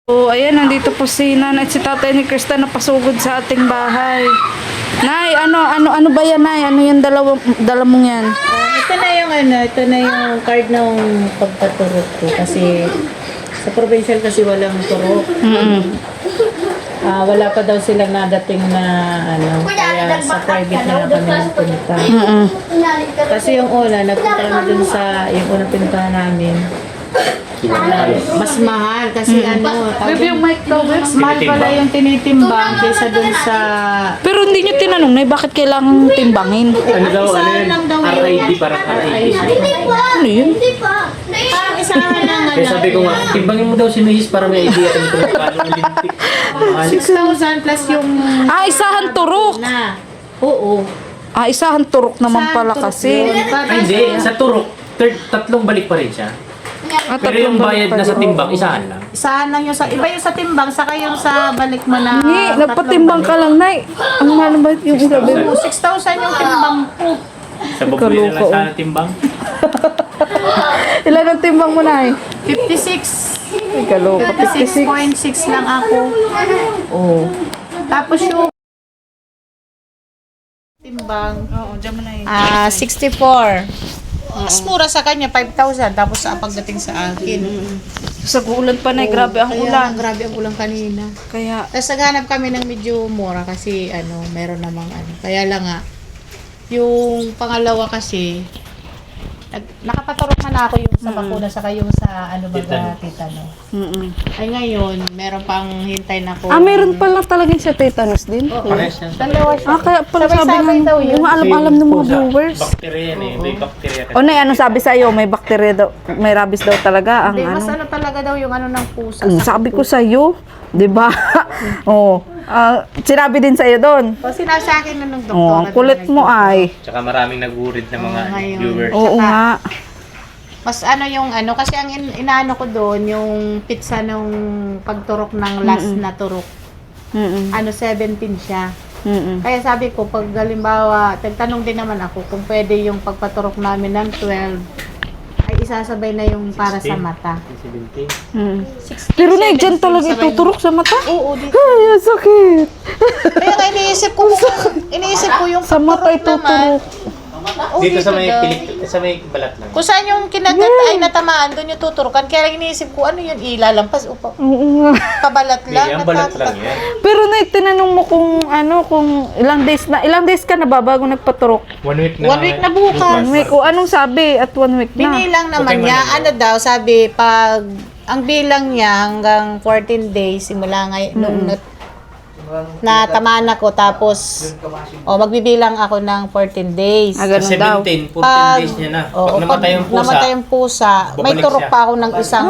So, ayan, nandito po si Nanay at si Tatay ni Krista na pasugod sa ating bahay. Nay, ano ba yan, Nay? Ano yung dala mong yan? Ito na yung ito na yung card ng pagpaturok ko kasi sa provincial kasi walang turok. Wala pa daw silang nadating na kaya sa private na kami nagpunta. Kasi yung una, nagpunta kami dun sa yung unang pinuntahan namin. Mas mahal kasi Yung mic daw, mas mahal pala yung tinitimbang kaysa dun sa Pero hindi nyo tinanong, Nay, bakit kailangan timbangin? Ano daw, ano yun? RID, parang RID. Ano yun? parang isahan ng Kaya sabi ko nga, timbangin mo daw si Mrs. para may idea kung paano Olympic. 6,000 plus yung Isahan turok. na. Oo. Isahan turok naman Isahan pala turok kasi. yun. Ay, hindi. Sa turok, tatlong balik pa rin siya. Pero yung bayad na sa timbang, isahan lang. Isahan lang yung sa iba yung sa timbang saka yung sa balik mo na Hindi, nagpatimbang ka lang, Nay. Ang mahal ba yung sabi mo? 6,000 yung timbang ko. Sa baboy na lang sana timbang. Ilan ang timbang mo, Nay? 56. Ay, kaloka. 56.6 lang ako. Oh. Tapos yung timbang Oo, dyan mo na yun. 64. Mas mura sa kanya 5,000 tapos pagdating sa akin. Sa ulan pa, Nay. Grabe ang Kaya, ulan. Grabe ang ulan kanina. Kaya, Tapos naghanap kami ng medyo mura kasi meron namang Kaya lang nga, yung pangalawa kasi, nakapaturok na ako yung sa bakuna saka yung sa tetano. Ay ngayon, meron pang hintay na ko. meron pala talagang siya tetanus din. Parehas yan. Dalawa siya. Kaya pala sabi Sabay-sabay nga, daw yun. yung alam ng mga viewers. Bacteria yan eh. May bacteria. O, Nay, ano sabi sa'yo? May bacteria daw, may rabies daw talaga. Ang Hindi, mas ano. talaga daw yung ng pusa. Sabi ko sa'yo, di ba? Oo. Sinabi din sa'yo doon. O sinabi sa akin na nung Oh, doktora. ang kulit mo ay. Tsaka maraming nag-urid na mga ngayon. viewers. Oo nga. Mas yung kasi ang inaano ko doon, yung pizza nung pagturok ng last na turok. 17 siya. Kaya sabi ko, pag halimbawa, tagtanong din naman ako kung pwede yung pagpaturok namin ng 12, ay isasabay na yung para sa mata. 17. Pero na, dyan talaga ituturok sa mata? Oo, dito. Ay, ang sakit. Kaya nga iniisip ko yung Sa mata pagturok naman. ituturok. Oo, Dito sa may daw. sa may balat lang. Kung saan yung kinagat ay natamaan, doon yung tuturukan. Kaya lang iniisip ko, ano yun, ilalampas o Oo nga. pabalat lang. Hindi, ang balat lang yan. Pero na, tinanong mo kung ilang days ka na ba bago nagpaturok? 1 week na. 1 week na bukas. 1 week. O, anong sabi at 1 week na? Binilang naman Okay, niya, man. daw, sabi, pag ang bilang niya hanggang 14 days, simula ngayon, nung natamaan ako, tapos, magbibilang ako ng 14 days. Ganun daw. 17, 14 Pag- days niya na. Oo, Pag namatay yung pusa, namatay yung pusa, may babalik turok siya. pa ako ng isang,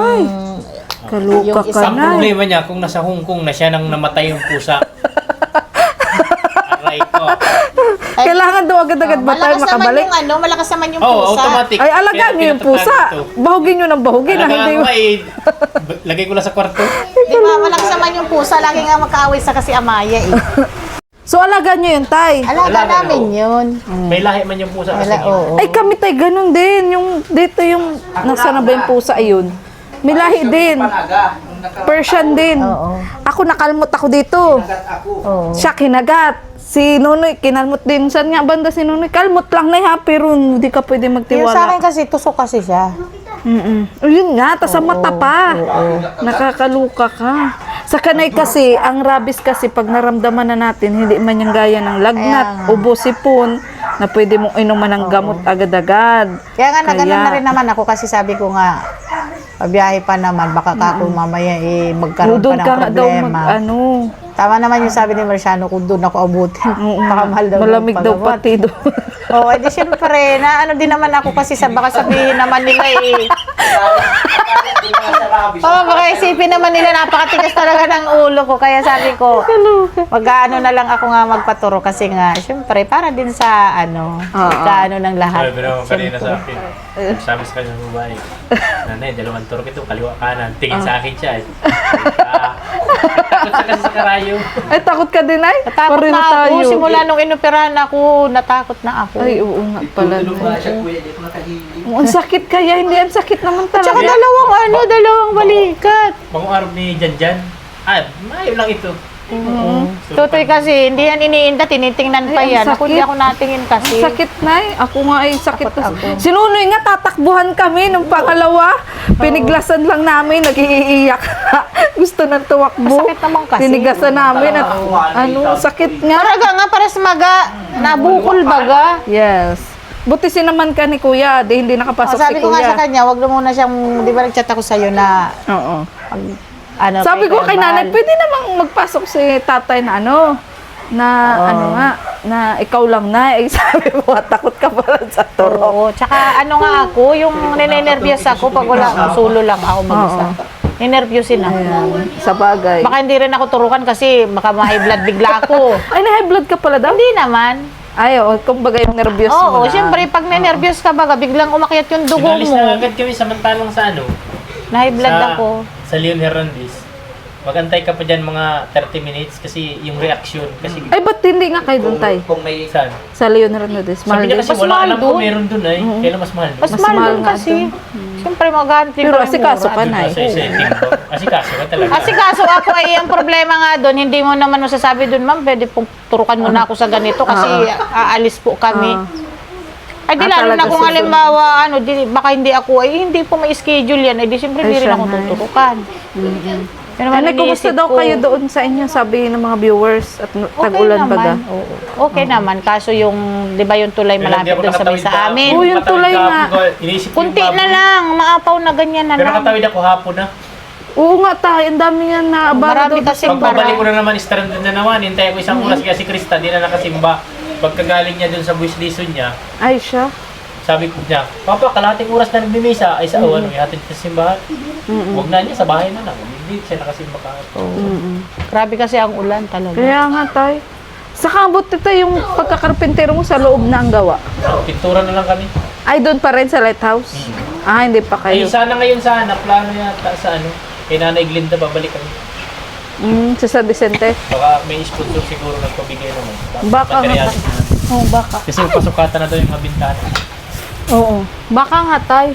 Kaluka yung ka isang na. problema niya, kung nasa Hong Kong na siya nang namatay yung pusa. Aray ko. Kailangan daw agad-agad ba tayo makabalik? Malakas naman yung Oo, pusa. automatic. Ay, alagaan Kaya niyo yung pinatatago pusa. ito. Bahugin niyo ng bahugin. Alagaan Hindi ko lagay ko lang sa kwarto. Di ba, malakas naman yung pusa, lagi nga magkaaway sa kasi amaya eh. So, alagaan niyo yun, Tay. Alaga Alaga, namin oo. yun. May lahi man yung pusa kasi. Wala, oo. Ay, kami, Tay, ganun din. Yung, dito yung, nasa na ba yung pusa ayun? May lahi din. Persian din. Oo. Ako, nakalmot ako dito. Oo. Siya kinagat. Si Nunoy, kinalmot din. Saan nga banda si Nunoy? Kalmot lang na ha, pero hindi ka pwede Yung sa magtiwala. akin kasi, tusok kasi siya. Yun nga, tas sa mata pa. Nakakaluka ka. Sa kanay kasi, ang rabies kasi pag naramdaman na natin, hindi man yung gaya ng lagnat, Kaya nga. ubo, sipon, na pwede mong inuman ng gamot agad-agad. Kaya nga, nagano na rin naman ako kasi sabi ko nga, pabiyahe pa naman, baka kako mamaya magkaroon Doon pa ka ng nga daw problema. Tama naman yung sabi ni Marciano kung doon ako abutin. Baka mahal daw. Malamig yung daw paggamot. pati doon. Oo, edi syempre, na din naman ako kasi baka sabihin naman nila baka isipin naman nila napakatigas talaga ng ulo ko. Kaya sabi ko, mag-ano na lang ako nga magpaturo kasi nga, syempre, para din sa kaano ng lahat. Sabi naman kanina sa akin. Sabi sa kanya babae. Nanay, dalawang turok ito, kaliwa kanan. Tingin sa akin siya. Takot siya kasi sa karayo. Ay, takot ka din ay? Natakot Pareho na ako. tayo. Simula nung inoperahan ako, natakot na ako. Ay, oo nga pala. Tulong nga siya, kuya, di ko nakahili. Ang sakit kaya, hindi ang sakit naman talaga. Tsaka dalawang balikat. Pang-arm ni Janjan. Mayo lang ito. Tutoy kasi, hindi yan iniinda, tinitingnan pa Ay, ang yan. Ako hindi sakit. ako natingin kasi. Ang sakit na eh. Ako nga ay sakit. Takot ako. Si Nunoy nga, tatakbuhan kami nung pangalawa. Piniglasan lang namin, nag-iiyak. Gusto nang tuwakbo. Sakit naman kasi. Tinigasan namin at sakit nga. Paraga nga, para sa maga, nabukol baga. Yes. Buti naman ka ni Kuya, di hindi nakapasok Sabi si ko nga sa Kuya. kanya, wag na muna siyang, di ba nag-chat ako sa'yo na, Oo. kay Sabi ko kay Kuya nanay, Bal. pwede namang magpasok si tatay na na ikaw lang na. Eh, sabi mo, takot ka pala sa turok. Oo, tsaka nga ako, yung ninenervyos ako pag wala, solo lang ako mag-isa. Ninervyusin ako. Ayan, sa bagay. Baka hindi rin ako turukan kasi baka ma-high blood bigla ako. Ay, na-high blood ka pala daw? Hindi naman. Ay, kumbaga yung nervyos Oo, mo na. siyempre pag ninervyos ka baga, biglang umakyat yung dugo Inalis mo. na agad kami samantalang sa Na-high blood ako. Sa Leon Hernandez. Magantay ka pa dyan mga 30 minutes kasi yung reaction. Kasi Ay, ba't hindi nga kayo doon tayo? kung may saan. Sa Leon Hernandez. Sabi niya kasi Mas wala mahal alam ko doon. meron doon ay. Kailan mas mahal? Mas Mas mahal mahal doon nga kasi. doon. Siyempre maghanti Pero asikaso ka na eh. Asikaso ka talaga. Kasi kaso ako ay ang problema nga doon, hindi mo naman masasabi doon, ma'am, pwede pong turukan mo na ako sa ganito kasi aalis po kami. Ay di lalo na talaga kung susunod. halimbawa, baka hindi ako, hindi po may schedule yan, di siyempre hindi rin siya ako nga eh. tuturukan. Pero naman Ay, kumusta iniisip daw ko, kayo doon sa inyo? Sabi ng mga viewers at tag-ulan baga. Oo. Okay naman, kaso yung, di ba yung tulay malapit doon sa may sa amin. Oo, yung tulay nga. Kunti na lang, maapaw na ganyan na Pero lang. nakatawid ako hapon na. Oo nga tayo, ang dami nga na abala Marami daw. kasi Pagpabalik ko na naman, stranded na naman. Hintay ko isang oras kaya si Krista, di na nakasimba. Pagkagaling niya dun sa buwis lison niya, Ay, siya. sabi ko niya, Papa, kalahating oras na nagbimisa. Ay sa awan, may hatid sa simbahan. Huwag na niya, sa bahay na lang. Hindi siya nakasimba ka. Grabe kasi ang ulan talaga. Kaya nga tayo. Saka abot ito yung pagkakarpintero mo sa loob na ang gawa. Pintura na lang kami. Ay, doon pa rin sa lighthouse? Ah, hindi pa Ay, kayo. sana ngayon sana, plano yata sa kay Nanay Glinda, babalik kami. Sa San Vicente. Baka may sponsor siguro nagpabigay naman. Baka nga. Materials. Oo, baka. Kasi pasukatan na daw yung mga bintana. Oo. Baka nga tayo.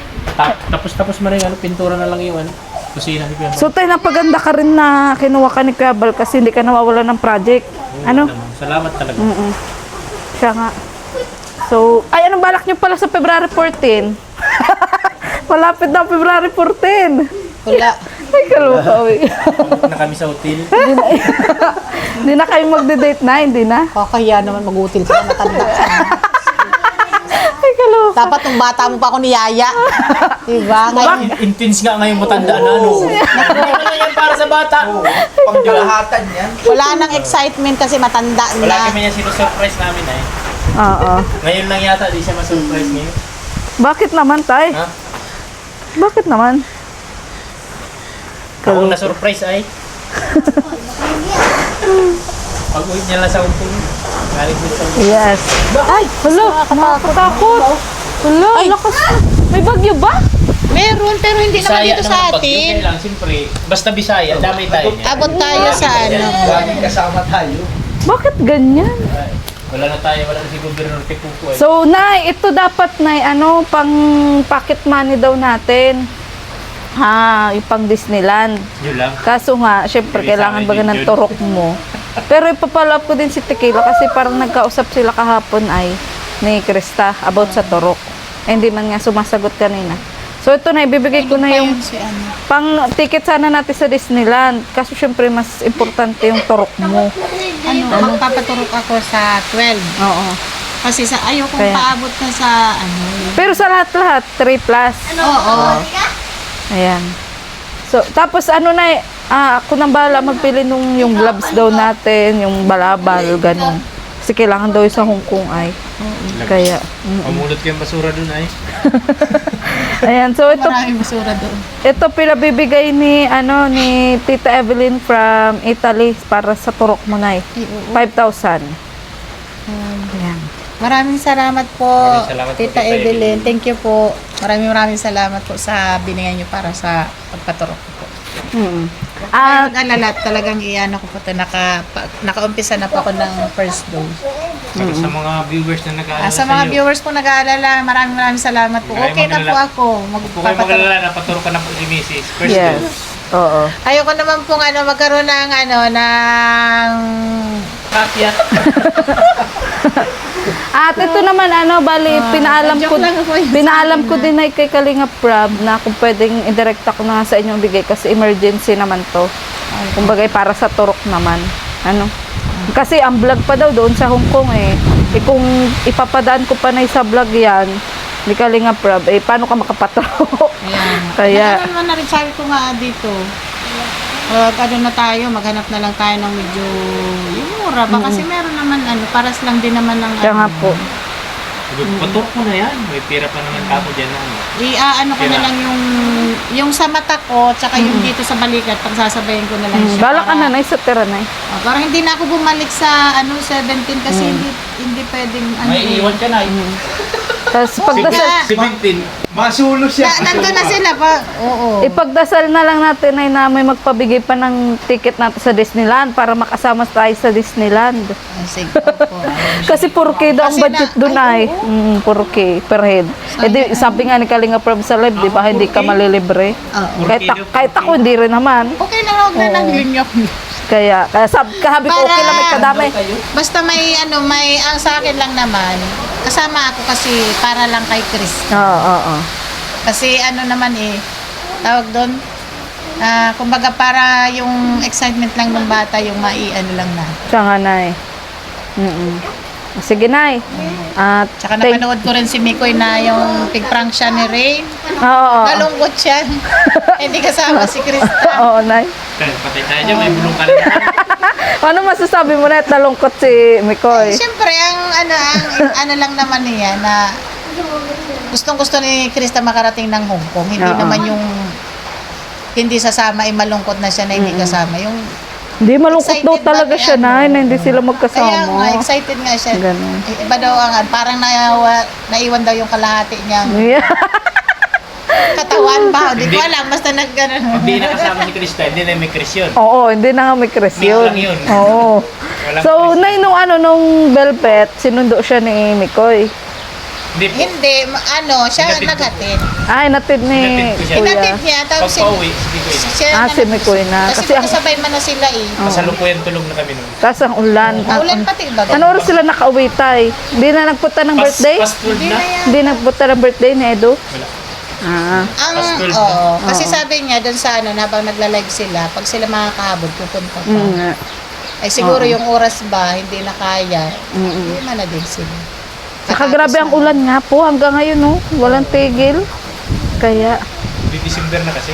Tapos mo na yung pintura na lang yung kusina ni Kuya Bal. So tayo, napaganda ka rin na kinuha ka ni Kuya Bal kasi hindi ka nawawala ng project. Ano? Salamat talaga. Siya nga. So, ay, anong balak niyo pala sa February 14? Malapit na ang February 14. Wala. Ay, kaluka, uy. Na kami sa hotel. Hindi na kayo magde-date na, hindi na. Kaya naman mag-util ka na matanda ka na. Ay, kaluka. Dapat nung bata mo pa ako ni Yaya. Diba? Ngayon, Intense nga ngayon matanda na. Hindi na yan para sa bata. Pangkalahatan yan. wala nang excitement kasi matanda Wala na. kami niya sino-surprise namin ay. Oo. Ngayon lang yata, di siya ma-surprise ngayon. Bakit naman, tay? Ha? Bakit naman? Ako na-surprise ay. Pag-uwi niya lang sa umpong. Galing din sa umpong. Yes. Ay, hala, nakakatakot. Hala, lakas. May bagyo ba? Meron, pero hindi naman dito sa naman pag yun atin. lang, siyempre. Basta Bisaya, damay tayo niya. Abot tayo sa Laging kasama tayo. Bakit ganyan? Ay, wala na tayo, wala na si Gobernador Tipuco eh. So, Nay, ito dapat, Nay, pang pocket money daw natin. Ha, yung pang Disneyland. Yun lang. Kaso nga, syempre, Sabi kailangan sa baga akin ng yun. turok mo. Pero ipapalap ko din si Tequila kasi parang nagkausap sila kahapon ay ni Krista about sa turok. Eh, hindi man nga sumasagot kanina. So, ito na, ibibigay ko na yung pang ticket sana natin sa Disneyland. Kasi syempre, mas importante yung turok mo. Magpapaturok ako sa 12. Oo. Kasi ayokong Kaya- paabot na sa Pero sa lahat-lahat, 3 plus. Oo. Ayan. So, tapos na ako nang bahala magpili nung yung gloves daw natin, yung balabal, ganun. Kasi kailangan daw yung sa Hong Kong ay. Kaya, Pamulot kayong basura dun ay. ayan. So, ito, Maraming basura doon. ito pinabibigay ni Tita Evelyn from Italy para sa turok mo na 5,000. Ayan. Maraming salamat po, Maraming salamat po, Tita Tita Evelyn. Thank you po. Maraming salamat po sa binigay niyo para sa pagpaturok ko po. At Alala, talagang iyan ako po ito. Nakaumpisa na po ako ng first dose. Para sa mga viewers na nag-aalala Sa mga viewers po nag-aalala, maraming salamat po. Huwag Okay kayong na po magalala. ako. Huwag po kayo magalala na paturo ka na po si Mrs. First Yes. dose. Oo. Ayoko naman pong magkaroon ng ng Kakyat. At ito naman bali pinaalam ko joke lang po yun sa pinaalam akin, ko din ay kay Kalinga Prab na kung pwedeng indirekta ko na sa inyong bigay kasi emergency naman to. Kumbaga para sa turok naman. Kasi ang vlog pa daw doon sa Hong Kong kung ipapadaan ko pa na sa vlog yan, ni Kalinga Prab, paano ka makapatro? Ayan. Kaya, Naman na rin sabi ko nga dito. Na tayo, maghanap na lang tayo ng medyo yung mura ba? Kasi meron naman paras lang din naman ng kaya nga po. Patok mo na yan. May pira pa naman kako dyan na. ko na lang yung sa mata ko, tsaka yung dito sa balikat, pagsasabayin ko na lang siya. Bala ka na, sa tira na Para hindi na ako bumalik sa 17 kasi hindi pwedeng May iwan ka na. Tapos pagdasal, 17. Masulo siya. nandun na sila pa. Oo. ipagdasal na lang natin ay na may magpabigay pa ng ticket natin sa Disneyland para makasama tayo sa Disneyland. Sige po. Kasi 4K daw ang Kasi budget doon ay. 4K per head. Di, sabi nga ni Kalinga Prab sa live, di ba, hindi ka malilibre. Oo. Kahit ako, hindi rin naman. Okay na, huwag na ng yun. Kaya kahabi ko, okay lang may kadamay. Basta may ang sa akin lang naman, kasama ako kasi para lang kay Chris. Oo. Kasi naman tawag doon, kumbaga para yung excitement lang ng bata, yung lang na. Siya nga, Nay. Sige, Nay. At, Tsaka napanood ko rin si Mikoy na yung pig-prank siya ni Rain. Oo. Nalungkot siya. Hindi kasama si Krista. Oo, Nay. Patay tayo dyan. May bulong ka na. Ano masasabi mo na nalungkot si Mikoy? Siyempre, ang lang naman niya na gustong-gusto ni Krista makarating ng Hong Kong. Hindi Oo. naman yung hindi sasama, malungkot na siya na hindi kasama. Yung Hindi, malungkot Excited daw talaga ba siya, ni Nay, na hindi sila kaya nga, magkasama. excited nga siya. Ganun. Iba daw parang naiwan daw yung kalahati niyang Yeah. katawan ba? Hindi ko alam, basta nag-ganon. Hindi nakasama si Krista. Hindi na may Chris yun. Oo, hindi na nga may Chris Mix yun. lang yun. Oo. Walang So, Chris. Nay, nung Velvet, sinundo siya ni Mikoy. Hindi po. Hindi, siya Hinatid ko. naghatid. Ay, natid ni Hinatid ko siya. Kuya. Hinatid niya, tapos Pagpa-uwi, hindi ko yun. siya Si Mikoy na. Kasi Kasi ang, magkasabay man na sila Kasalukuyan tulog na kami nun. tas ang ulan. Maulan pati ba? Ano oras sila nakauwi, Tay? Hindi na nagpunta ng birthday? Past 12 Hindi na. na yan. Hindi nagpunta ng birthday ni Edo? Wala. Ah. Kasi sabi niya doon sa habang nagla-live sila, pag sila makakahabol, pupunta pa. Mm. Ay siguro yung oras ba, hindi na kaya, hindi man na din sila. Saka grabe ang ulan nga po hanggang ngayon, no? Walang tigil. Kaya, Di December na kasi.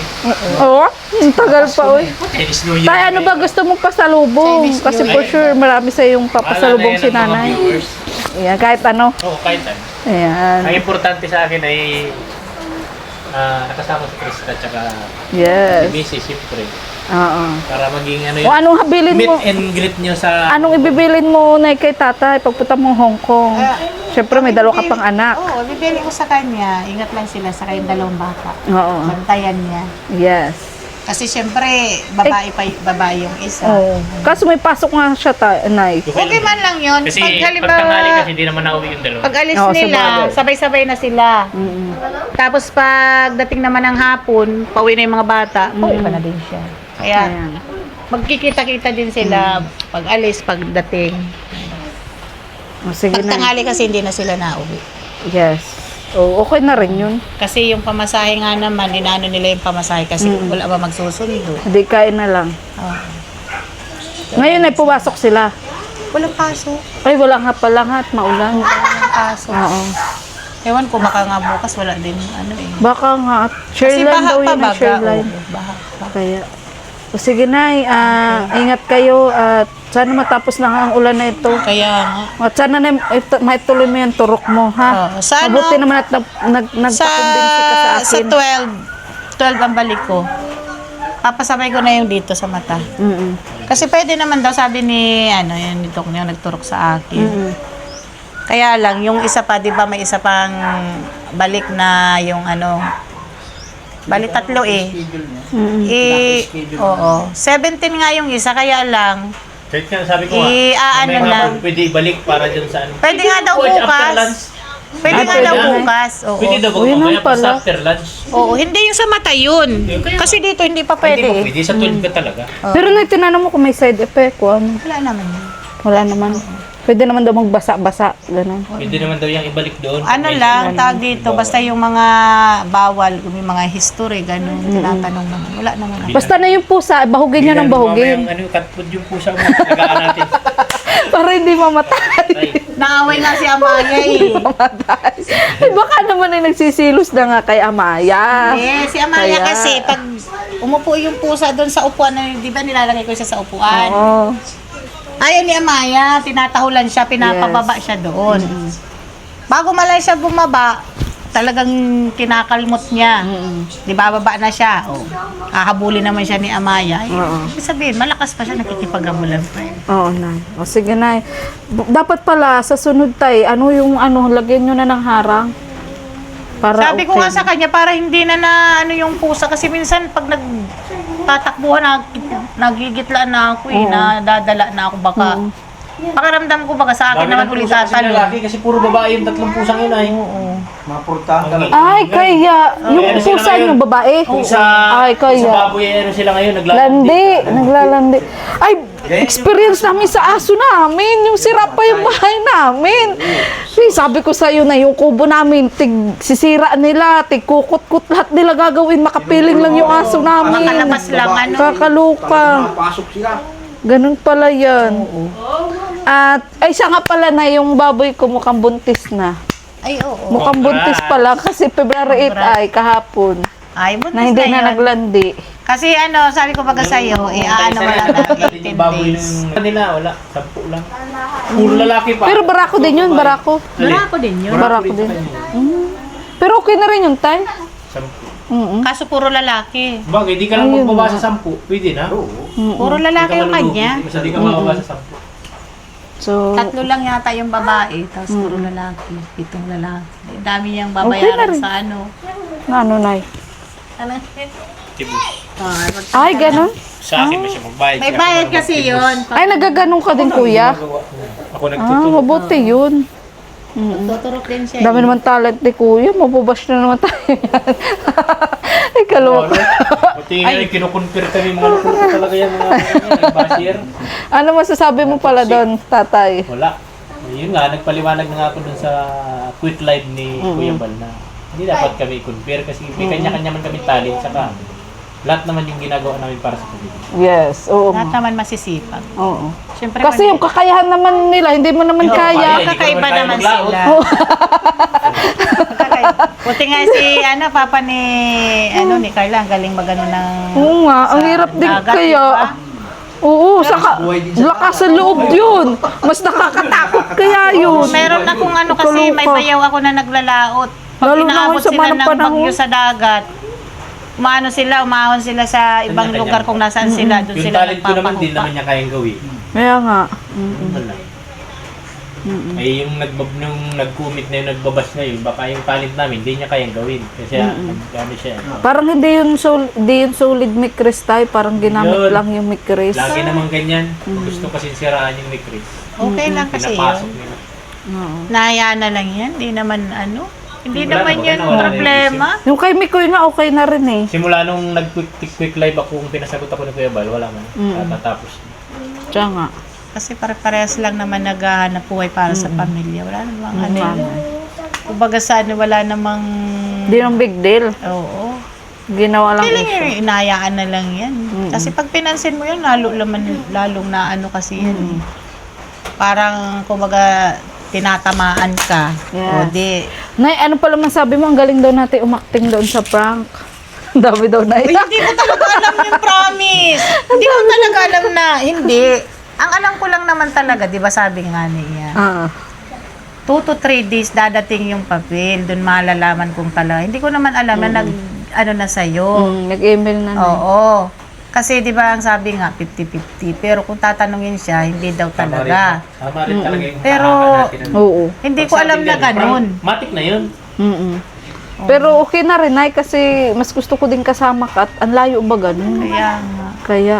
oo, ang tagal pa, oy. Chinese New Year. Tay, ano ba gusto mong pasalubong? Chinese Kasi New for Year. sure, marami sa yung papasalubong si Maalala yan ng mga nanay. viewers. Ayan, kahit ano. Oo, kahit ano. Ayan. Ang importante sa akin ay nakasama si Krista at saka si Yes. Missy, siyempre. Oo. Para maging ano O anong habilin meet mo? and greet nyo sa... Anong ibibilin mo na kay tatay pagpunta mo Hong Kong? Siyempre, may dalawa ka pang anak. Oo, bibili ko sa kanya. Ingat lang sila sa kayong dalawang bata. Oo. Bantayan niya. Yes. Kasi syempre, babae yung isa. Oo. Kaso may pasok nga siya, Nay. Okay man lang yun. Kasi Pag pag halimbawa, tanghali kasi hindi naman nauwi yung dalawa. pag alis Oo, nila, sabagay. sabay-sabay na sila. Tapos pag dating naman ng hapon, pauwi na yung mga bata, pauwi pa na din siya. Kaya, Ayan. magkikita-kita din sila pag alis, pag dating. O, sige Pag na. tanghali kasi hindi na sila nauwi. Yes. O, okay na rin yun. Kasi yung pamasahe nga naman, inaano nila yung pamasahe kasi wala ba magsusundo. Hindi, kain na lang. Oh. Ngayon ay pumasok sila. Walang kaso. Ay, wala nga pala nga at maulan. Walang kaso. Oo. Ewan ko, baka nga bukas wala din Baka nga at Shareline daw yun, baga. Shareline. Oo, baha pa. Kaya, o sige Nay, ingat kayo at sana matapos na nga ang ulan na ito. Kaya nga. At sana na maituloy mo yung turok mo, ha? Oo, sana- Mabuti naman at nagpakumbinsi ka sa Sa akin. 12 ang balik ko. Papasabay ko na yung dito sa mata. Mm-mm. Kasi pwede naman daw, sabi ni, yun, nito yung nagturok sa akin. Mm-mm. Kaya lang, yung isa pa, di ba may isa pang balik na yung balik tatlo eh. Mm-mm. Oo. 17 nga yung isa, kaya lang, Kahit nga sabi ko ano may lang. hapon pwede ibalik para dun sa ano. Pwede nga daw Watch after bukas. lunch. Pwede nga pwede daw na. bukas. Oo. Pwede daw Uy, mamaya yun pala. basta after lunch. Oo, hindi yung sa mata yun. Kasi dito hindi pa Pwede. Hindi pwede. mo pwede. Sa 12 ka talaga. Pero na tinanong mo kung may side effect o ano. Wala naman yun. Wala naman. Pwede naman daw magbasa-basa. Ganun. Pwede naman daw yung ibalik doon. Ano lang, tawag dito, basta yung mga bawal, yung mga history, ganun, tinatanong naman. Wala naman. Basta na yung pusa, bahugin niya ng bahugin. Yung ano, cut food yung pusa mo. Tagaan natin. Para hindi mamatay. Ay, Naaway nga si Amaya eh. Mamatay. Eh, baka naman ay nagsisilos na nga kay Amaya. Eh, si Amaya Kaya- kasi, pag umupo yung pusa doon sa upuan, di ba nilalagay ko siya sa upuan? Oo. Ayaw ni Amaya, tinatahulan siya, pinapababa siya doon. Bago malay siya bumaba, talagang kinakalmot niya. Di ba, baba na siya. Kahabulin naman siya ni Amaya. Ibig sabihin, malakas pa siya, nakikipagamulan pa eh. Oo, Nay. O sige, Nay. Dapat pala, sa sunod tay, ano yung lagyan nyo na ng harang? Para Sabi ko nga sa kanya, para hindi na ano yung pusa. Kasi minsan, pag nagtatakbuhan, nagigitla na ako eh, nadadala na ako baka. Pakiramdam ko baka sa akin dami naman ng ulit pusa kasi tatanong. lalaki kasi puro babae yung tatlong pusang yun ay. Mapurtahan talaga. Ay, kaya, yung Ano sila pusa ngayon? nyo, babae? Kung sa, Ay, kung sa kaya. baboy, ano sila ngayon, Landi, naglalandi. Ay, experience namin sa aso namin. Yung sira pa yung bahay namin. Eh, sabi ko sa'yo na yung kubo namin, sisira nila, kukut-kut lahat nila gagawin. Makapiling lang yung aso namin. Makalabas lang, ano. Kakaluka. Pasok sila. Ganun pala yan. At, ay siya nga pala na yung baboy ko mukhang buntis na. Ay, oo. Mukhang buntis pala kasi February 8 ay kahapon. Ay, buntis Na hindi na na yun. naglandi. Kasi ano, sabi ko baga sa'yo, ano mo lang na 18 baboy days. nung kanila, wala, 10 lang. Puro lalaki pa. Pero barako din yun, barako. Marako din yun. Barako din. Pero okay na rin yung time. 10. Kaso puro lalaki. Bagay, di ka lang magbaba sa 10. Pwede na. Puro lalaki yung kanya. Basta di ka mababa sa 10. So, 3 lang yata yung babae, tapos puro lalaki. 7 lalaki. Dami niyang Okay na babayaran rin. sa ano. ano, Nay? Ano? Tibus. Ay, ganun? Sa akin ba siya magbayad? May Kaya bayad ako kasi nagtibus. yun. Ay, nagaganon ka din, kuya? Ako Ah, nagtutulog. mabuti yun. Tuturok din siya. Dami naman talent ni kuya. Mabubash na naman tayo yan. Ay, kaloka. Pati nga yung kinukonfir kami mga lupur talaga yan mga basher. Ano masasabi mo pala doon, tatay? Wala. Yun nga, nagpaliwanag na nga ako dun sa quick live ni Kuya Bal na hindi dapat kami i-compare kasi may kanya-kanya man kami talent saka lahat naman yung ginagawa namin para sa pamilya. Yes, oo. Lahat naman masisipag. Oo. Siyempre, Kasi yung kakayahan naman nila, hindi mo naman kaya. Hindi ka kakaiba naman kaya naman maglaot. sila. Buti nga si papa ni ni Carla, ang galing magano ng Oo nga, ang hirap din dagat, kaya. diba? Oo, saka buhay din sa lakas sa loob yun. Mas nakakatakot kaya yun. Meron na kung ano kasi may Kaloka. bayaw ako na naglalaot. Pag Lalo na inaabot ngayon sa sila manang ng panahon. bagyo sa dagat, umahon sila sa ibang Kanya-kanya. lugar kung nasaan sila, doon Yung sila talent ko naman din nagpapahupa. naman niya kayang gawin. Kaya nga. Wala. Ay yung nung nag-commit na yung nagbabas na yun, baka yung talent namin, hindi niya kayang gawin. Kasi ano siya. Parang hindi yun solid mikris tayo. Parang ginamit Yun. lang yung mikris. Lagi naman ganyan. Gusto kasi siraan yung ni Chris. Okay lang kasi Pinapasok yun. nila. Nahaya na lang yan, hindi naman hindi Wala naman na, yan wala na problema. Yung kay Mikoy nga okay na rin eh. Simula nung nag-quick live ako, kung pinasagot ako ni Kuya Bal, wala man. Tatapos. Siya nga. Kasi pare-parehas lang naman naghahanap buhay para sa pamilya. Wala namang ano yun. Kumbaga sa ano, wala namang... Hindi yung big deal. Oo. Ginawa lang Feeling issue. yun, inayaan na lang yan. Kasi pag pinansin mo yun, lalong na ano kasi yan eh. Parang, kumbaga, tinatamaan ka. Yes. O di. Nay, ano pala masabi mo? Ang galing daw natin umakting doon sa prank. Ang dami daw na Uy, hindi ko talaga alam yung promise. Hindi ko talaga alam na, hindi. Ang alam ko lang naman talaga, di ba sabi nga niya, 2 to 3 days dadating yung papel, doon malalaman kung talaga. Hindi ko naman alam na na sa'yo. Nag-email na. Oo. Kasi di ba ang sabi nga 50-50, pero kung tatanungin siya, hindi daw talaga. Tama rin talaga yung Pero, tahakan natin. Oo. Hindi ko alam na ganun. Matik na yun. Mm-mm. Pero okay na rin, Nay, kasi mas gusto ko din kasama ka at ang layo ba ganun? Kaya nga. Kaya,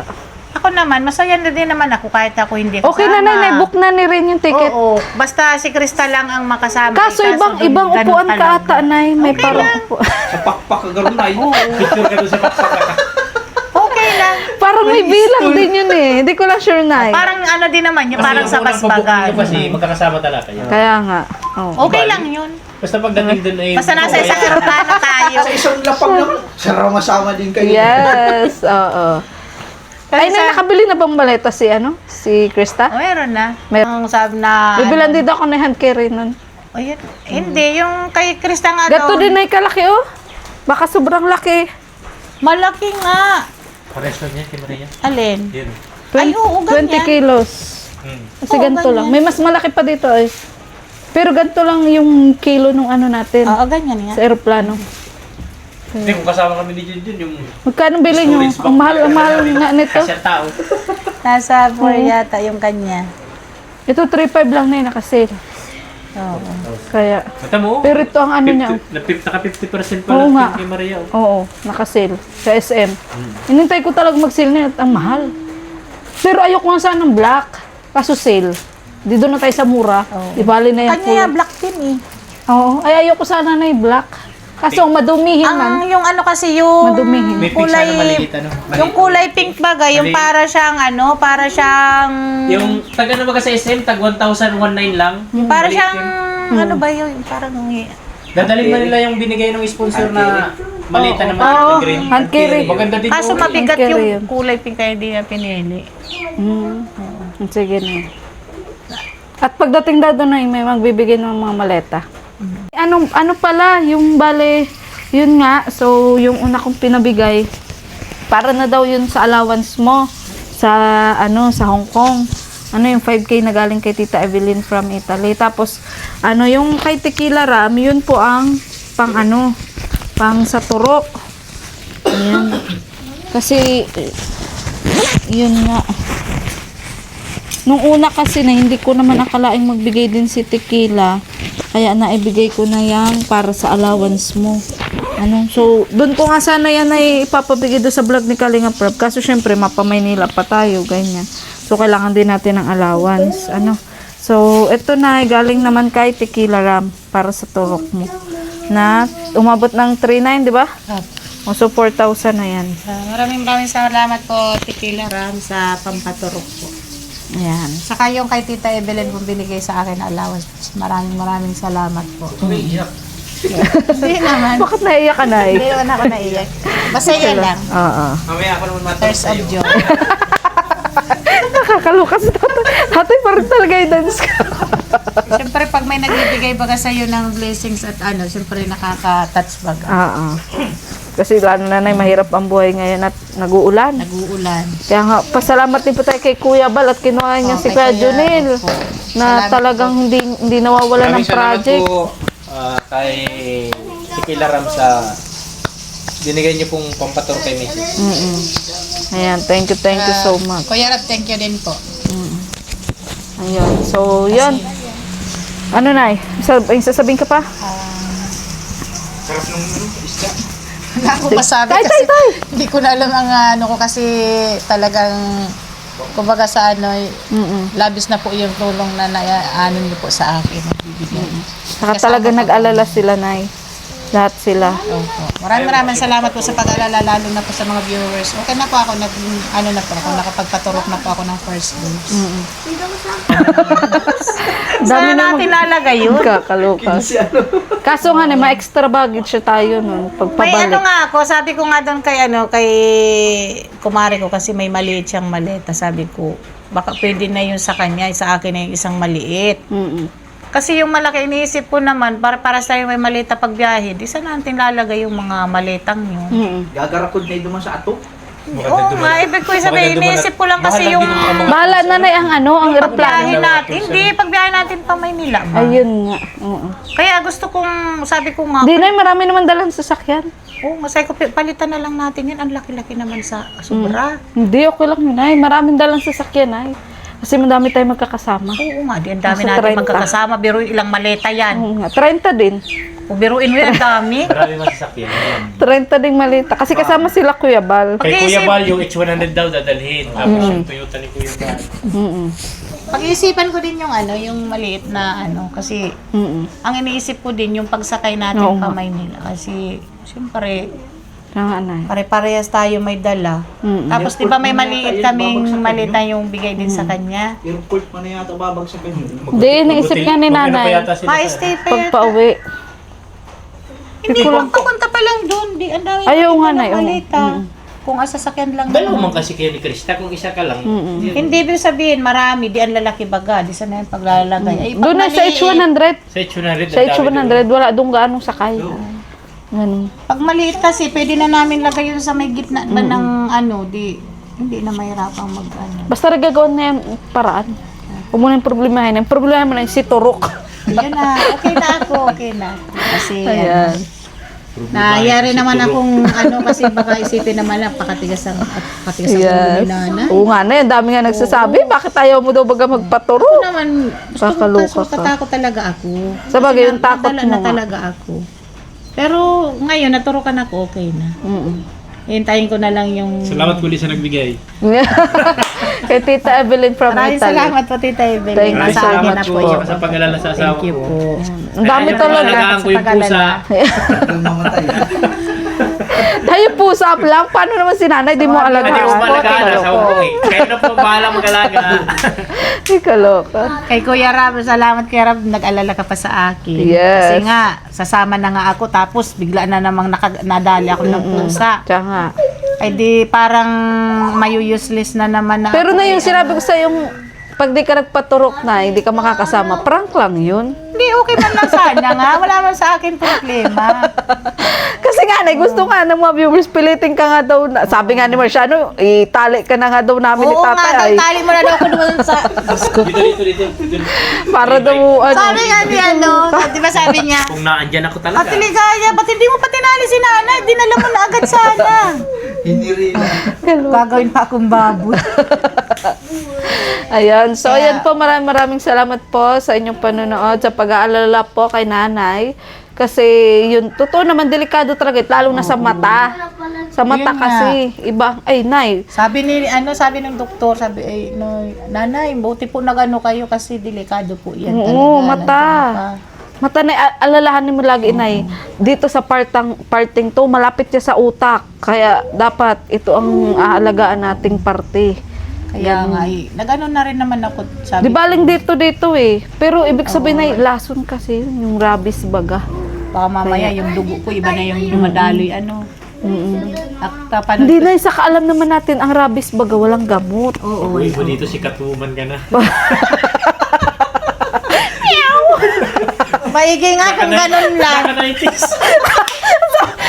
Ako naman, masaya na din naman ako kahit ako hindi kasama. Okay na, Nay, book na ni rin yung ticket. Oo, basta si Crystal lang ang makasama. Kaso ibang ganun upuan ka talaga. ata, Nay. May parang upuan. Sa pakpak ka gano'n ay. Picture ka doon sa pakpak. Okay lang. Parang may bilang din yun eh. Hindi ko lang sure, Nay. Parang ano din naman yun, parang sa basbagan. Kasi magkakasama talaga kayo. Kaya nga. Oh. Okay lang yun. Basta pagdating doon ay... Basta nasa isang eroplano tayo. Sa isang lapag naman. Sarama-sama din kayo. Yes, oo. Ay, Nay, nakabili na bang maleta si Si Krista? Meron na. Meron. Ang sabi na... Bibilan din ako ng hand carry nun. Oh, yun. Hindi, yung kay Krista nga Gato daw. din, Nay, kalaki, oh. Baka sobrang laki. Malaki nga. Pares lang yan, kay Maria. Alin? Yun. Ay, oo, 20 ganyan. kilos. Kasi Oo, ganito lang. ganyan. May mas malaki pa dito, eh. Pero ganito lang yung kilo nung natin. Oo, ganyan nga. Sa aeroplano. Hindi, kung kasama kami ni Junjun, yung... Magkano bili nyo? Storage box. Ang mahal nga nito. Kasi tao. Nasa 4 yata yung kanya. Ito 3.5 lang na yun, nakasale. Oo. Kaya, Mata mo? pero ito ang ano niya, oh. Naka 50% pa Oo lang nga. kay Maria. Oh. Oo, nakasale. Sa SM. Inintay ko talaga mag-sale na at ang mahal. Pero ayoko nga sana ng black. Kaso sale. Di doon na tayo sa mura. Oo. Ibali na yung Kanya full. black din eh. Oo, ay ayoko sana na yung black. Kaso ang madumihin man. Ang yung ano kasi yung Madumihin. May pink sana maliit, ano? yung kulay pink bagay, yung Maliit. para siyang para siyang Yung tag ano ba kasi SM, tag 1,109 lang. para Maliit siyang yun. ano ba yun, parang Dadalhin ba nila yung binigay ng sponsor na maliit na naman Oo, na green? hand carry. Maganda din kaso po. mabigat Ang yung carry yun. kulay pink kaya hindi niya pinili. Sige na. At pagdating daw doon ay may magbibigay ng mga maleta. Ano pala, yung bale, yun nga, so yung una kong pinabigay, para na daw yun sa allowance mo sa sa Hong Kong. Yung 5K na galing kay Tita Evelyn from Italy. Tapos yung kay Tequila Ram, yun po ang pang sa turok. Ayan. Kasi yun nga. Nung una kasi na hindi ko naman akalaing magbigay din si Tequila. Kaya naibigay ko na yan para sa allowance mo. So, doon ko nga sana yan ay ipapabigay doon sa vlog ni Kalinga Prab. Kaso syempre, mapa-Maynila pa tayo, ganyan. So, kailangan din natin ng allowance. So, ito na, galing naman kay Tequila Ram para sa turok mo. Na umabot ng 3,900, di ba? O, so, 4,000 na yan. Maraming salamat po Tequila Ram sa pampaturok po. Ayan. Saka yung kay Tita Evelyn kung binigay sa akin na allowance. Maraming salamat po. Hindi naman. Bakit naiyak ka na Hindi naman ako naiyak. Masaya lang. Oo. Mamaya ako naman matapos Tears of joy. Nakakalukas tatay. Tatay pa rin talaga yung dance ka. Siyempre pag may nagbibigay baga sa'yo ng blessings at siyempre nakaka-touch baga. Oo. Kasi lalo na mahirap ang buhay ngayon at nag-uulan. Nag-uulan. Kaya nga, pasalamat din po tayo kay Kuya Bal at kinuha niya si kay Kuya Kuya, Junel opo. na Salamat talagang hindi nawawala ng project. po kay Tequila Ram sa binigay niyo pong pampatur kay Mrs. Ayan, thank you so much. Kuya Rab, thank you din po. Ayan, so yan. Ano na sasabihin ka pa? Sarap nung isda. Wala akong masabi Tay, kasi tay! hindi ko na alam ang ko kasi talagang kumbaga sa labis na po yung tulong na niyo po sa akin. Saka talaga nag-alala sila, Nay. Lahat sila. Opo. Maraming salamat po sa pag-alala lalo na po sa mga viewers. Okay na po ako nakapagpaturok na po ako ng first dose. Dami Saan natin lalagay yun? Kakalukas. Kaso nga may extra baggage siya tayo nun, May pagpabalik. nga ako, sabi ko nga doon kay kumare ko kasi may maliit siyang maleta. Sabi ko, baka pwede na yun sa kanya, sa akin na yung isang maliit. Kasi yung malaki iniisip ko naman, para sa may malita pagbiyahe, di saan natin lalagay yung mga malitang yun? Gagarakod na duman sa ato. Oo nga, ibig ko sabihin, iniisip ko lang kasi yung Bahala na, Nay, ang pagbiyahe aeroplano. natin. Hindi, pagbiyahe natin pa Maynila. Ma. Ayun nga. Oo. Kaya gusto kong, sabi ko nga, Di, Nay, marami naman dalang sasakyan. masay ko, palitan na lang natin yun. Ang laki-laki naman sa sobra. Hindi, okay lang yun, Nay. Maraming dalang sasakyan, Nay. Kasi madami tayong magkakasama. Oo nga, di ang dami Nasa natin 30. magkakasama. Biro ilang maleta yan. Oo nga, 30 din. Kung biruin mo yan, ang dami. Marami masasakyan. Yan. 30 ding malita. Kasi kasama sila Kuya Bal. Kay Kuya Pag-iisip- Bal, yung H100 daw dadalhin. Tapos yung Toyota ni Kuya Bal. Mm-mm. Pag-iisipan ko din yung yung maliit na kasi Mm-mm. ang iniisip ko din yung pagsakay natin Oo pa nga. Maynila. Kasi, siyempre, Kaya nga, Nay. pare-parehas tayo may dala. Mm-mm. Tapos, di ba may maliit kaming maliit na yung bigay din sa kanya? Airport pa na yata babagsakan yun. Hindi, naisip nga ni Nanay. Nanay. Ma-stay pa Pag yata. pauwi. Hindi, ko lang- pupunta pa lang doon. Di, ang dami Ayaw natin nga, ng Nay, oo. malita. Kung asasakyan lang. Dalawa man kasi kayo ni Krista. Kung isa ka lang. Hindi ibig sabihin, marami. Di ang lalaki baga. Di sana yung paglalagay. Ay, pag Doon na sa maliit- H100. Sa H100. Sa H100, wala doon gaanong sakay. Ganun. Pag maliit kasi, pwede na namin lagay yun sa may gitna ba ng hindi na mahirapang Basta gagawin na yung paraan. Huwag mo na yung problemahin. Ang problema mo na yung si Turok. Yan na, okay na ako, okay na. Kasi, Ayan. nangyari naman akong kasi baka isipin naman lang, pakatigas ang ulo Yes. ni Nana. Oo nga na, ang dami nga nagsasabi. Bakit ayaw mo daw baga magpaturo? Ako naman, Kakaloka ka. katakot talaga ako. Sa bagay, Kasi yung takot nadala mo na nga. talaga ako. Pero ngayon, naturukan ako, okay na. Mm-mm. Hintayin ko na lang yung... Salamat muli sa nagbigay. Kay Tita Evelyn from Maraming Italy. salamat po, Tita Evelyn. Thank you Nasa so akin much na po po. yun. Sa pag-alala sa asawa Thank you ko. po. Ang dami Ayaw, talaga. alagaan ko yung pusa. Ang mamatay. Tayo pusa lang. Paano naman si nanay? Di mo Hindi alagaan. ko malagaan. Nasa Kaloko. hukong eh. Kayo na po bahala mag-alaga. Ay, kaloka. Kay Kuya Rab, salamat Kuya Rab, nag-alala ka pa sa akin. Yes. Kasi nga, sasama na nga ako, tapos bigla na namang nadali ako ng pusa. Tsaka nga. Ay di parang mayu-useless na naman na Pero ako. na yung sinabi ko sa yung pag di ka nagpaturok na, hindi ka makakasama. Prank lang yun. Hindi, okay man lang sana nga. Wala man sa akin problema. Kasi nga, gusto nga ng mga viewers, pilitin ka nga daw. Sabi nga ni Marciano, itali ka na nga daw namin ni Oo tatay. nga, daw, ay. tali mo na daw ako doon sa... Dito. Para daw, Sabi nga ni di ba sabi niya, Kung naandyan ako talaga. Ate Ligaya, ba't hindi mo pa tinali si nanay? Dinala mo na agad sana. Hindi rin. Gagawin pa akong baboy. Ayan. So, ayan po. Maraming salamat po sa inyong panonood, sa pag-aalala po kay nanay. Kasi, yun, totoo naman, delikado talaga. Lalo na sa mata. Sa mata Yun nga. kasi, iba, ay, nay. Sabi ng doktor, nanay, buti po nagano kayo kasi delikado po yan. Oo, talaga, mata. Mata na, alalahanin mo lagi, nay. Dito sa parting to, malapit siya sa utak. Kaya, dapat, ito ang aalagaan nating parte. Kaya nga, nagano na rin naman ako, Di sabi baling dito eh. Pero ibig sabihin ay lason kasi yun, yung rabies baga. baka mamaya yung dugo ko, iba na yung dumadaloy, Hindi na, sa kaalam naman natin, ang rabies baga walang gamot. Oo. Uy, dito si Katuman ka na. Maigi nga kung ganun lang. Nakanitis.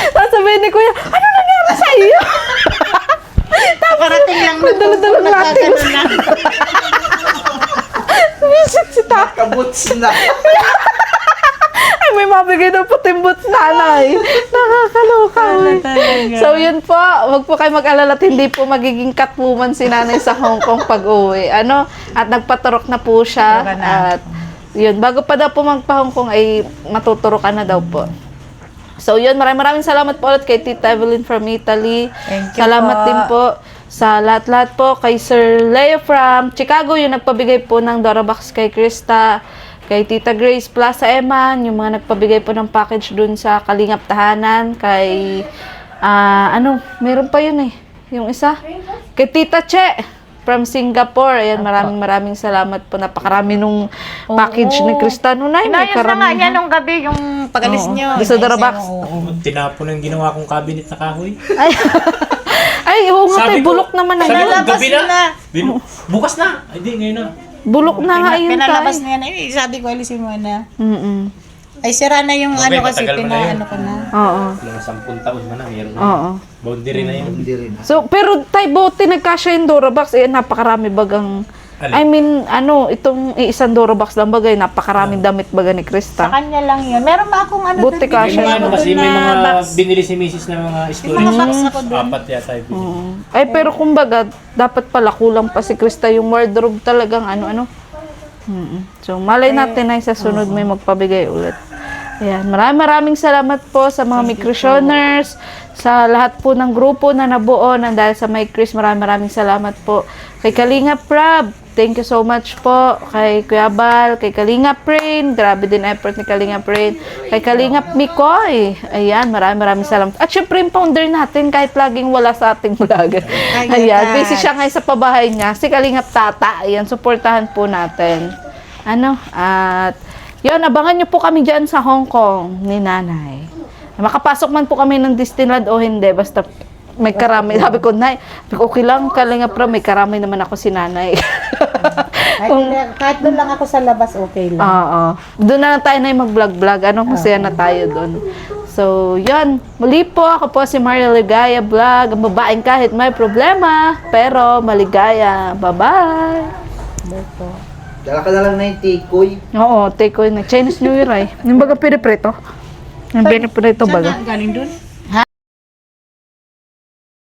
Sasabihin ni Kuya, ano nangyari sa iyo? Parating lang na Dala-dalang natin. nagkaganon na. Visit si Tata. Kabuts na. Ay, may mabigay ng puting boots nanay. Nakakaloka. So, yun po. Huwag po kayo mag-alala at hindi po magiging catwoman si nanay sa Hong Kong pag-uwi. At nagpaturok na po siya. Turukan na. At yun, bago pa daw po magpa-Hong Kong ay matuturokan na daw po. So yun, maraming salamat po ulit kay Tita Evelyn from Italy. Thank you Salamat po. din po sa lahat-lahat po. Kay Sir Leo from Chicago, yung nagpabigay po ng Dorabox kay Krista. Kay Tita Grace Plaza Eman, yung mga nagpabigay po ng package dun sa Kalingap Tahanan. Kay, meron pa yun eh. Yung isa. Kay Tita Che from Singapore. Ayan, maraming salamat po. Napakarami nung package ni Krista. May Inayos na nga karamihan. niya nung gabi, yung pag-alis Oo. niyo. Doon sa Dorabox. Tinapon ang ginawa kong cabinet na kahoy. Ay, oo nga tayo, Sabi ko- bulok naman na Sabi ko, yun. Nalabas gabi na. na. Bukas na. Ay, di, ngayon na. Bulok na nga yun Pinalabas tayo. niya na yun. Sabi ko, alisin mo na. Mm-mm. Ay, sira na yung Okay, kasi matagal mo na yun. ko na. Oo. Mga 10 taon na meron na. Oo. Boundary na yun. Hindi rin. So, pero tayo buti nagkasya yung Dorabox. Eh, napakarami bagang I mean, itong isang Dorobox lang bagay, napakaraming damit baga ni Sa Krista. kanya lang yun. Meron ba akong ano Buti doon? ka May siya. mga ano kasi, may na mga box. binili si Mrs. na mga May storage. mga box ako doon. Apat yata yung binili. Ay, pero kumbaga, dapat pala kulang pa si Krista yung wardrobe talagang ano-ano. So, malay natin ay sa sunod may magpabigay ulit. Ayan, maraming salamat po sa mga Microsioners, sa lahat po ng grupo na nabuo ng dahil sa My Chris. Maraming salamat po. Kay Kalinga Prab, thank you so much po. Kay Kuya Bal, kay Kalinga Prain, grabe din effort ni Kalinga Prain. Kay Kalinga Mikoy, ayan, maraming salamat. At syempre yung founder natin, kahit laging wala sa ating vlog. Ayan, busy siya ngayon sa pabahay niya. Si Kalinga Tata, ayan, supportahan po natin. At yun, abangan nyo po kami dyan sa Hong Kong ni Nanay. Makapasok man po kami ng Disneyland o hindi, basta may karami. Sabi ko, Nay, okay lang, Kalinga Prab, may karami naman ako si Nanay. Kahit doon lang ako sa labas, okay lang. Oo. Doon na lang tayo na mag-vlog-vlog. Masaya na tayo doon. So, yun. Muli po, ako po si Maria Ligaya Vlog. Ang babaeng kahit may problema, pero maligaya. Bye-bye! Dala ka na lang na yung tikoy. Oo, take ko yun. Chinese New Year ay. Yung baga piniprito. Yung piniprito baga. Galing doon?